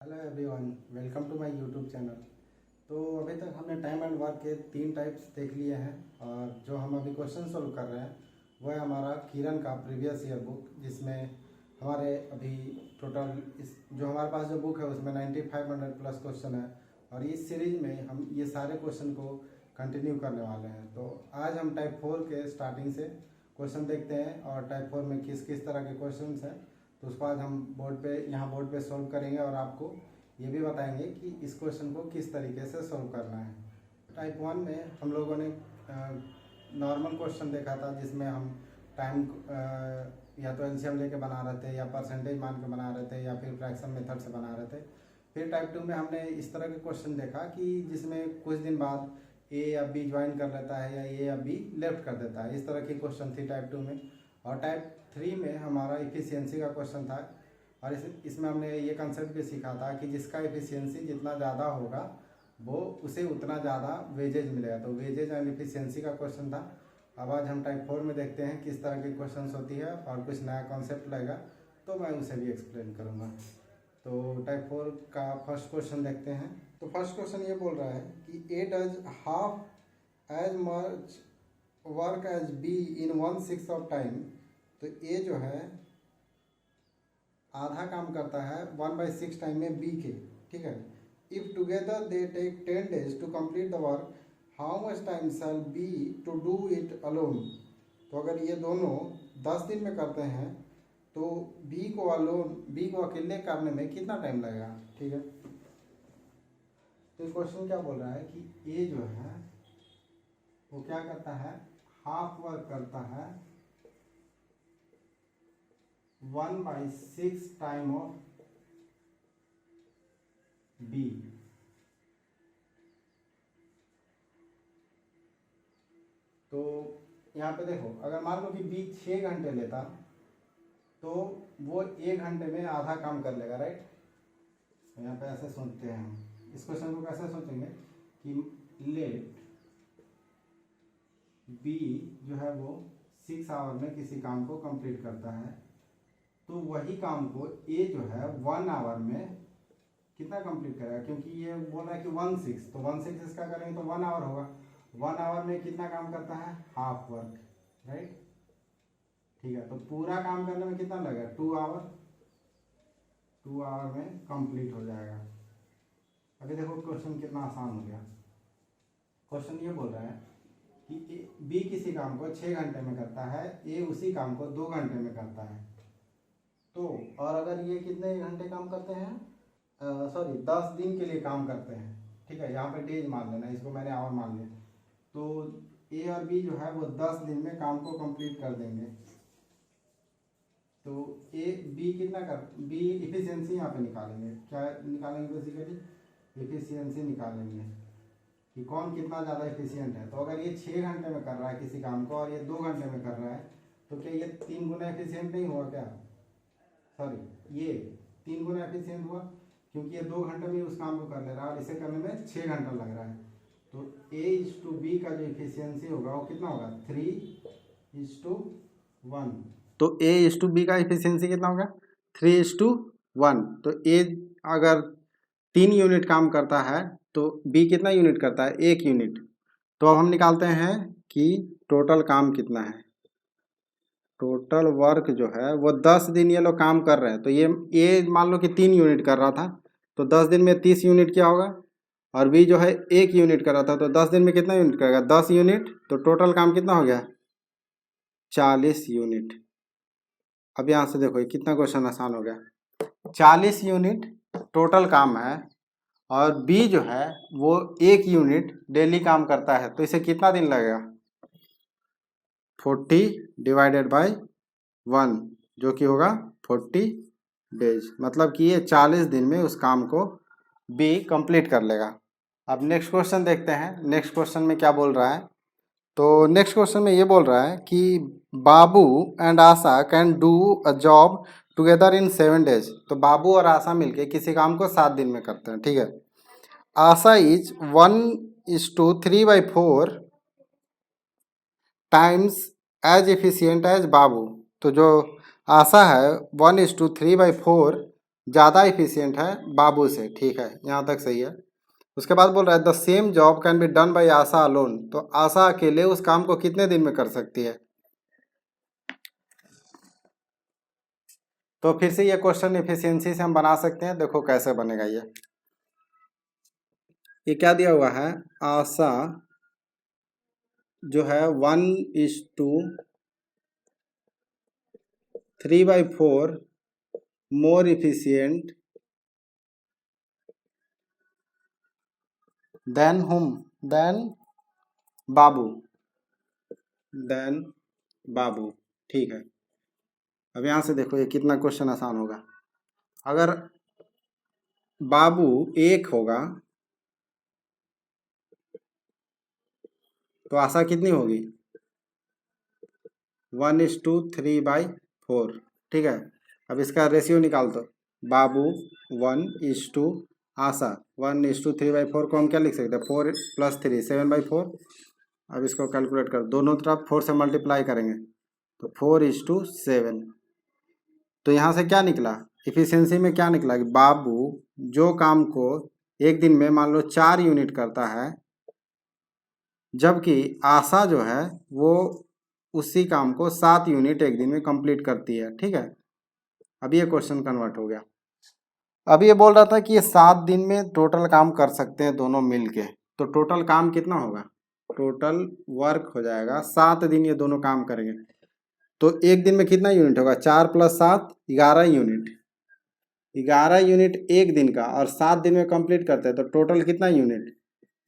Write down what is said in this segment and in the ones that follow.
Hello everyone, welcome to my YouTube channel. तो अभी तक हमने टाइम एंड वर्क के 3 टाइप्स देख लिए हैं और जो हम अभी क्वेश्चन सोल्व कर रहे हैं वो है हमारा किरण का प्रीवियस ईयर बुक, जिसमें हमारे अभी टोटल इस जो हमारे पास जो बुक है उसमें 9500 प्लस क्वेश्चन है और इस सीरीज में हम ये सारे क्वेश्चन को कंटिन्यू करने वाले हैं। तो आज हम टाइप 4 के स्टार्टिंग से क्वेश्चन देखते हैं और टाइप 4 में किस किस तरह के क्वेश्चन हैं, तो उसके बाद हम बोर्ड पे सॉल्व करेंगे और आपको ये भी बताएंगे कि इस क्वेश्चन को किस तरीके से सॉल्व करना है। टाइप 1 में हम लोगों ने नॉर्मल क्वेश्चन देखा था जिसमें हम टाइम या तो एलसीएम लेके बना रहे थे या परसेंटेज मान के बना रहे थे या फिर फ्रैक्शन मेथड से बना रहे थे। फिर टाइप 2 में हमने इस तरह के क्वेश्चन देखा कि जिसमें कुछ दिन बाद ए या बी ज्वाइन कर लेता है या ए या बी लेफ्ट कर देता है। इस तरह की क्वेश्चन थी टाइप 2 में। और टाइप 3 में हमारा इफ़िशियंसी का क्वेश्चन था और इसमें हमने ये कंसेप्ट भी सीखा था कि जिसका इफ़िशियंसी जितना ज़्यादा होगा वो उसे उतना ज़्यादा वेजेज मिलेगा। तो वेजेज एंड इफ़िशियंसी का क्वेश्चन था। अब आज हम टाइप 4 में देखते हैं किस तरह की क्वेश्चन होती है और कुछ नया कॉन्सेप्ट लगेगा तो मैं उसे भी एक्सप्लेन करूँगा। तो टाइप 4 का फर्स्ट क्वेश्चन देखते हैं। तो फर्स्ट क्वेश्चन ये बोल रहा है कि A does half as much work as B in 1/6 of time. तो ए जो है आधा काम करता है 1/6 टाइम में बी के, ठीक है। If together they take 10 days to complete the work, how much time shall B to do it alone. तो अगर ये दोनों 10 दिन में करते हैं तो बी को अकेले करने में कितना टाइम लगेगा, ठीक है। तो क्वेश्चन क्या बोल रहा है कि ए जो है वो क्या करता है, हाफ वर्क करता है 1/6 टाइम ऑफ बी। तो यहाँ पे देखो, अगर मान लो कि बी 6 घंटे लेता तो वो 1 घंटे में आधा काम कर लेगा, राइट। तो यहाँ पे ऐसे सोचते हैं हम इस क्वेश्चन को कैसे सोचेंगे कि लेट बी जो है वो 6 आवर में किसी काम को कंप्लीट करता है, तो वही काम को ए जो है 1 आवर में कितना कंप्लीट करेगा, क्योंकि ये बोल रहा है कि 1/6, तो 1/6 इसका करेंगे तो 1 आवर होगा। 1 आवर में कितना काम करता है, हाफ वर्क, राइट। ठीक है, तो पूरा काम करने में कितना लगेगा, 2 आवर। 2 आवर में कंप्लीट हो जाएगा। अभी देखो क्वेश्चन कितना आसान हो गया। क्वेश्चन ये बोल रहा है कि बी किसी काम को 6 घंटे में करता है, ए उसी काम को 2 घंटे में करता है। तो और अगर ये कितने घंटे काम करते हैं, 10 दिन के लिए काम करते हैं, ठीक है। यहाँ पे डेज मान लेना, इसको मैंने आवर मान लिया। तो ए और बी जो है वो 10 दिन में काम को कंप्लीट कर देंगे। तो बी इफिशियंसी यहाँ पे निकालेंगे, क्या निकालेंगे, बेसिकली इफिशियंसी निकालेंगे कि कौन कितना ज़्यादा इफिशियंट है। तो अगर ये 6 घंटे में कर रहा है किसी काम को और ये 2 घंटे में कर रहा है, तो क्या ये 3 गुना एफिशिएंट नहीं हुआ क्या, ये 3 गुना एफिशिएंट हुआ, क्योंकि ये 2 घंटे में उस काम को कर ले रहा है और इसे करने में 6 घंटा लग रहा है। तो A/B का जो इफिशियंसी होगा वो कितना होगा, 3:1। तो A/B का इफिशियंसी कितना होगा, 3:1। तो A अगर 3 यूनिट काम करता है तो B कितना यूनिट करता है, 1 यूनिट। तो अब हम निकालते हैं कि टोटल काम कितना है। टोटल वर्क जो है वो 10 दिन ये लोग काम कर रहे हैं। तो ये मान लो कि 3 यूनिट कर रहा था, तो 10 दिन में 30 यूनिट क्या होगा, और बी जो है 1 यूनिट कर रहा था, तो 10 दिन में कितना यूनिट करेगा, 10 यूनिट। तो टोटल काम कितना हो गया, 40 यूनिट। अब यहाँ से देखो ये कितना क्वेश्चन आसान हो गया। 40 यूनिट टोटल काम है और बी जो है वो 1 यूनिट डेली काम करता है, तो इसे कितना दिन लगेगा, 40 डिवाइडेड बाय 1, जो कि होगा 40 डेज। मतलब कि ये 40 दिन में उस काम को बी कंप्लीट कर लेगा। अब नेक्स्ट क्वेश्चन देखते हैं, नेक्स्ट क्वेश्चन में क्या बोल रहा है। तो नेक्स्ट क्वेश्चन में ये बोल रहा है कि Babu and Asha can do a job together in 7 days। तो बाबू और आशा मिलके किसी काम को 7 दिन में करते हैं, ठीक है। Asha is 1:3/4 times as efficient as Babu. तो जो आशा है 1:3/4 ज़्यादा इफिशियंट है बाबू से, ठीक है, यहाँ तक सही है। उसके बाद बोल रहा है the same job can be done by Asha alone, तो आशा अकेले उस काम को कितने दिन में कर सकती है। तो फिर से ये क्वेश्चन इफिशियंसी से हम बना सकते हैं, देखो कैसे बनेगा ये क्या दिया हुआ है, आशा जो है 1:3/4 मोर इफिशियंट देन हुम, देन बाबू, देन बाबू, ठीक है। अब यहाँ से देखो ये कितना क्वेश्चन आसान होगा। अगर बाबू 1 होगा तो आशा कितनी होगी, 1:3/4, ठीक है। अब इसका रेशियो निकाल दो, बाबू 1:, आशा 1:3/4 को हम क्या लिख सकते हैं, 4 + 3 7/4। अब इसको कैलकुलेट कर, दोनों तरफ 4 से मल्टीप्लाई करेंगे तो 4:7। तो यहाँ से क्या निकला, इफिशियंसी में क्या निकला कि बाबू जो काम को एक दिन में मान लो 4 यूनिट करता है, जबकि आशा जो है वो उसी काम को 7 यूनिट एक दिन में कंप्लीट करती है, ठीक है। अब ये क्वेश्चन कन्वर्ट हो गया। अभी ये बोल रहा था कि ये 7 दिन में टोटल काम कर सकते हैं दोनों मिलके, तो टोटल काम कितना होगा, टोटल वर्क हो जाएगा 7 दिन ये दोनों काम करेंगे, तो एक दिन में कितना यूनिट होगा, 4 + 7 11 यूनिट, 11 यूनिट एक दिन का, और 7 दिन में कंप्लीट करते हैं तो टोटल कितना यूनिट,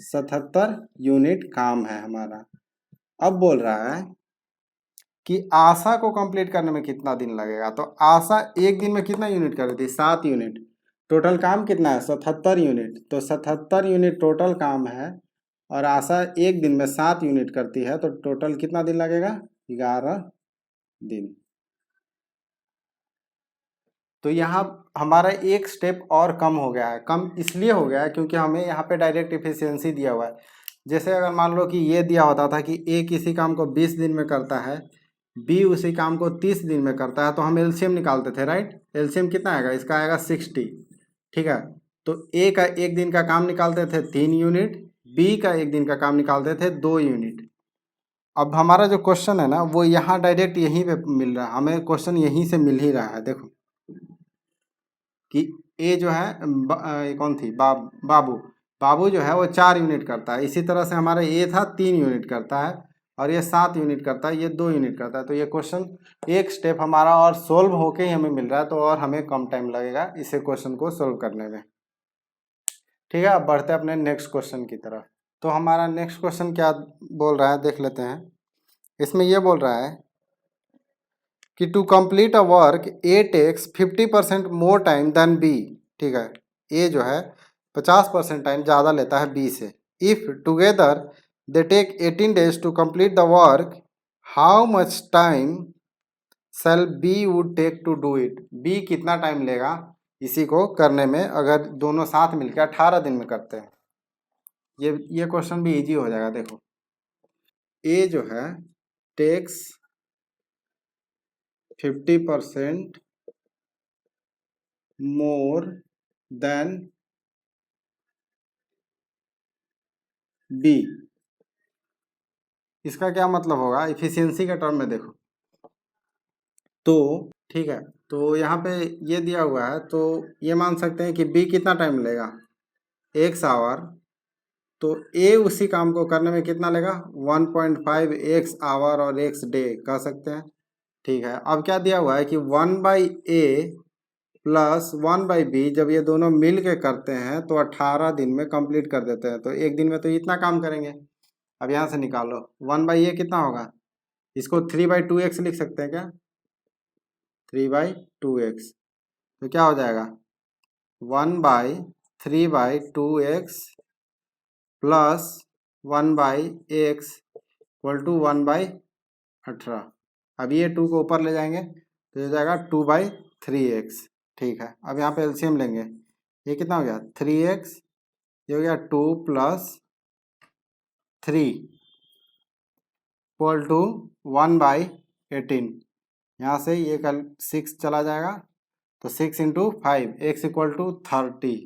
77 यूनिट काम है हमारा। अब बोल रहा है कि आशा को कंप्लीट करने में कितना दिन लगेगा, तो आशा एक दिन में कितना यूनिट कर रही थी, 7 यूनिट, टोटल काम कितना है 77 यूनिट, तो 77 यूनिट टोटल काम है, और आशा एक दिन में 7 यूनिट करती है, तो टोटल कितना दिन लगेगा, 11 दिन। तो यहाँ हमारा एक स्टेप और कम हो गया है, कम इसलिए हो गया है क्योंकि हमें यहाँ पे डायरेक्ट इफिशियंसी दिया हुआ है। जैसे अगर मान लो कि ये दिया होता था कि ए किसी काम को 20 दिन में करता है, बी उसी काम को 30 दिन में करता है, तो हम एलसीएम निकालते थे, राइट। एलसीएम कितना आएगा, इसका आएगा 60, ठीक है। तो ए का एक दिन का काम निकालते थे 3 यूनिट, बी का एक दिन का काम निकालते थे 2 यूनिट। अब हमारा जो क्वेश्चन है ना वो यहाँ डायरेक्ट यहीं पे मिल रहा है, हमें क्वेश्चन यहीं से मिल ही रहा है। देखो कि ए जो है ये कौन थी, बाबू, बाबू जो है वो 4 यूनिट करता है, इसी तरह से हमारा ए था 3 यूनिट करता है, और ये 7 यूनिट करता है, ये 2 यूनिट करता है। तो ये क्वेश्चन एक स्टेप हमारा और सोल्व होके ही हमें मिल रहा है, तो और हमें कम टाइम लगेगा इसे क्वेश्चन को सोल्व करने में, ठीक है। अब बढ़ते हैं अपने नेक्स्ट क्वेश्चन की तरफ। तो हमारा नेक्स्ट क्वेश्चन क्या बोल रहा है देख लेते हैं। इसमें ये बोल रहा है कि to complete a work A takes 50% more time than B, ठीक है। ए जो है 50% टाइम ज़्यादा लेता है बी से। If together they take 18 days to complete the work, how much time shall B would take to do it, B कितना टाइम लेगा इसी को करने में, अगर दोनों साथ मिलकर 18 दिन में करते हैं। ये क्वेश्चन भी इजी हो जाएगा। देखो ए जो है टेक्स 50% मोर देन बी, इसका क्या मतलब होगा इफिशियंसी के टर्म में। देखो तो ठीक है, तो यहाँ पे ये दिया हुआ है, तो ये मान सकते हैं कि बी कितना टाइम लेगा, एक्स आवर, तो ए उसी काम को करने में कितना लेगा, 1.5 एक्स आवर और एक्स डे कह सकते हैं, ठीक है। अब क्या दिया हुआ है कि 1/a + 1/b, जब ये दोनों मिल के करते हैं तो 18 दिन में कंप्लीट कर देते हैं, तो एक दिन में तो इतना काम करेंगे। अब यहाँ से निकालो 1/a कितना होगा, इसको 3/2x लिख सकते हैं क्या, 3/2x, तो क्या हो जाएगा 1/3/2x plus 1/x equal to 1/18। अब ये 2 को ऊपर ले जाएंगे तो हो जाएगा 2/3x, ठीक है। अब यहाँ पे एलसीएम लेंगे, ये कितना हो गया 3x, ये हो गया 2 + 3 इक्वल टू 1/18। यहाँ से ये कल 6 चला जाएगा, तो 6 इंटू 5 x इक्वल टू 30।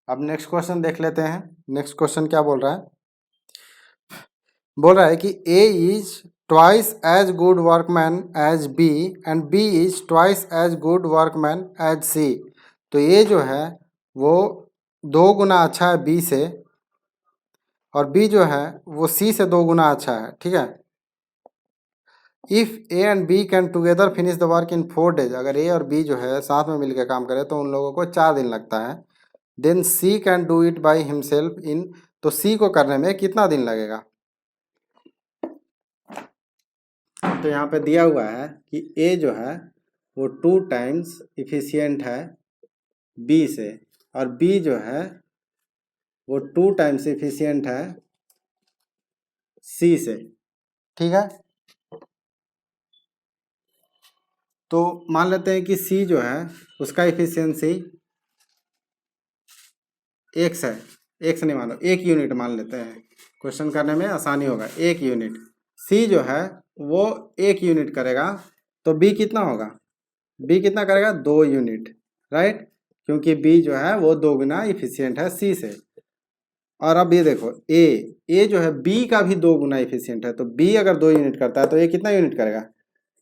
अब नेक्स्ट क्वेश्चन देख लेते हैं। नेक्स्ट क्वेश्चन क्या बोल रहा है? बोल रहा है कि A is twice as good workman as B and B is twice as good workman as C। तो A जो है वो 2 गुना अच्छा है B से, और B जो है वो C से 2 गुना अच्छा है। ठीक है। If A and B can together finish the work in 4 days, अगर A और B जो है साथ में मिलकर काम करें तो उन लोगों को 4 दिन लगता है। Then C can do it by himself in, तो C को करने में कितना दिन लगेगा? तो यहाँ पे दिया हुआ है कि A जो है वो 2 टाइम्स इफिशियंट है B से, और B जो है वो 2 टाइम्स इफिशियंट है C से। ठीक है। तो मान लेते हैं कि C जो है उसका इफिशियंसी x है। x नहीं मानो, 1 यूनिट मान लेते हैं, क्वेश्चन करने में आसानी होगा। 1 यूनिट। C जो है वो 1 यूनिट करेगा, तो B कितना होगा? B कितना करेगा? 2 यूनिट, राइट, क्योंकि B जो है वो 2 गुना इफिशियंट है C से। और अब ये देखो A जो है B का भी 2 गुना इफिशियंट है, तो B अगर 2 यूनिट करता है तो A कितना यूनिट करेगा?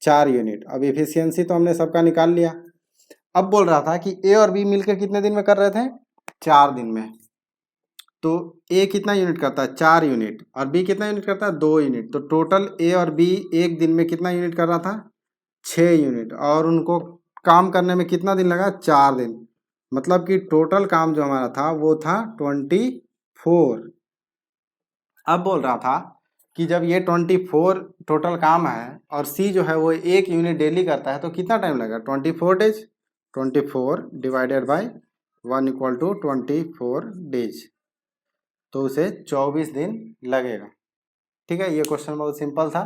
4 यूनिट। अब इफिशियंसी तो हमने सबका निकाल लिया। अब बोल रहा था कि A और B मिलकर कितने दिन में कर रहे थे? 4 दिन में। तो A कितना यूनिट करता है? 4 यूनिट। और B कितना यूनिट करता है? 2 यूनिट। तो टोटल A और B एक दिन में कितना यूनिट कर रहा था? 6 यूनिट। और उनको काम करने में कितना दिन लगा? 4 दिन। मतलब कि टोटल काम जो हमारा था वो था 24। अब बोल रहा था कि जब ये 24 टोटल काम है और C जो है वो 1 यूनिट डेली करता है तो कितना टाइम लगेगा? 24 days. 24 divided by 1 equal to 24 days, तो उसे 24 दिन लगेगा। ठीक है। ये क्वेश्चन बहुत सिंपल था।